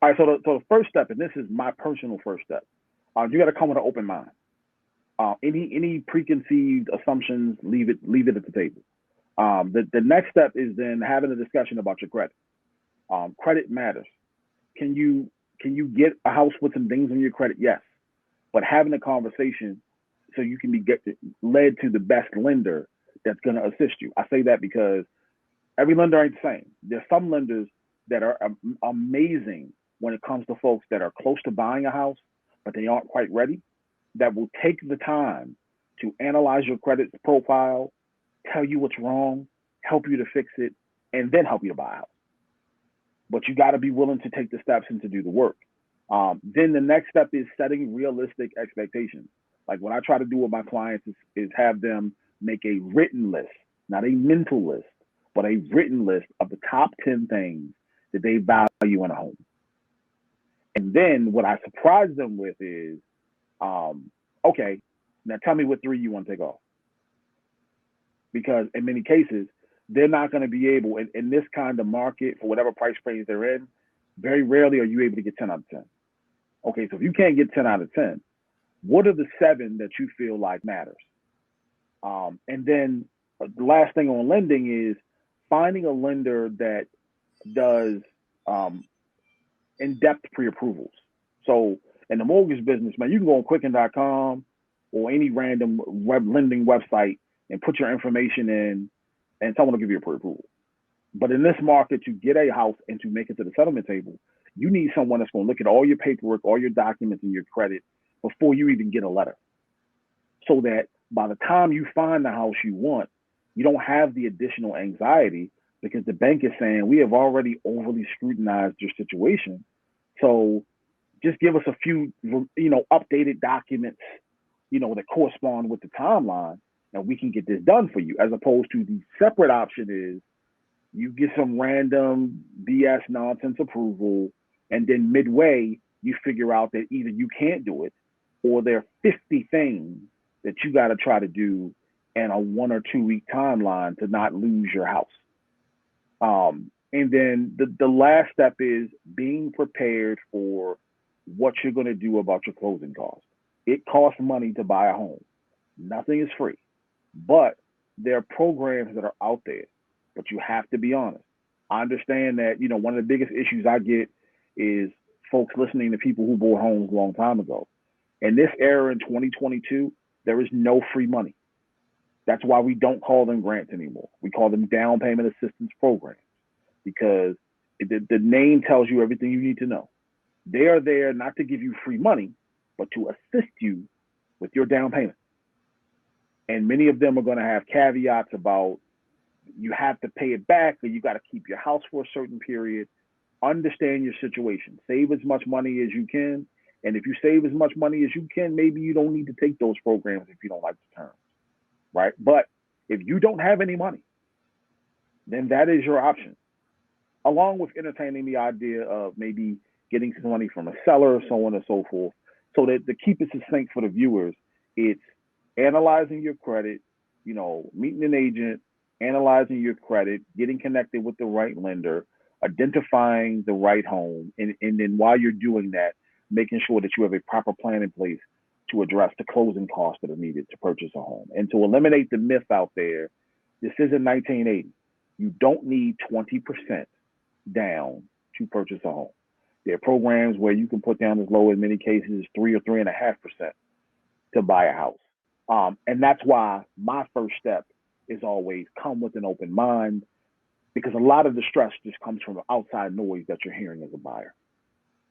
All right, so the first step, and this is my personal first step, you got to come with an open mind. Any preconceived assumptions, leave it at the table. The next step is then having a discussion about your credit. Credit matters. Can you get a house with some things on your credit? Yes, but having a conversation so you can be get led to the best lender that's going to assist you. I say that because every lender ain't the same. There's some lenders that are amazing when it comes to folks that are close to buying a house, but they aren't quite ready. That will take the time to analyze your credit profile, tell you what's wrong, help you to fix it, and then help you to buy a house. But you got to be willing to take the steps and to do the work. Then the next step is setting realistic expectations. Like what I try to do with my clients is have them make a written list, not a mental list, but a written list of the top 10 things that they value in a home. And then what I surprise them with is, okay, now tell me what three you want to take off. Because in many cases, they're not going to be able, in this kind of market, for whatever price range they're in, very rarely are you able to get 10 out of 10. Okay, so if you can't get 10 out of 10, what are the seven that you feel like matters? And then the last thing on lending is finding a lender that does in-depth pre-approvals. So in the mortgage business, man, you can go on Quicken.com or any random web lending website and put your information in, and someone will give you a pre-approval. But in this market, to get a house and to make it to the settlement table, you need someone that's going to look at all your paperwork, all your documents, and your credit before you even get a letter. So that by the time you find the house you want, you don't have the additional anxiety because the bank is saying, we have already overly scrutinized your situation. So just give us a few, updated documents, that correspond with the timeline, and we can get this done for you. As opposed to the separate option is you get some random BS nonsense approval, and then midway you figure out that either you can't do it or there are 50 things that you got to try to do in a 1 or 2 week timeline to not lose your house. And then the last step is being prepared for what you're going to do about your closing costs. It costs money to buy a home. Nothing is free, but there are programs that are out there, but you have to be honest. I understand that, one of the biggest issues I get is folks listening to people who bought homes a long time ago. In this era in 2022, there is no free money. That's why we don't call them grants anymore. We call them down payment assistance programs because the name tells you everything you need to know. They are there not to give you free money, but to assist you with your down payment. And many of them are going to have caveats about you have to pay it back or you got to keep your house for a certain period. Understand your situation. Save as much money as you can. And if you save as much money as you can, maybe you don't need to take those programs if you don't like the terms, right? But if you don't have any money, then that is your option, along with entertaining the idea of maybe getting some money from a seller, so on and so forth. So that to keep it succinct for the viewers, it's analyzing your credit, meeting an agent, analyzing your credit, getting connected with the right lender, identifying the right home, and then while you're doing that, making sure that you have a proper plan in place to address the closing costs that are needed to purchase a home. And to eliminate the myth out there, this isn't 1980. You don't need 20% down to purchase a home. There are programs where you can put down as low in many cases 3 or 3.5% to buy a house. And that's why my first step is always come with an open mind, because a lot of the stress just comes from outside noise that you're hearing as a buyer.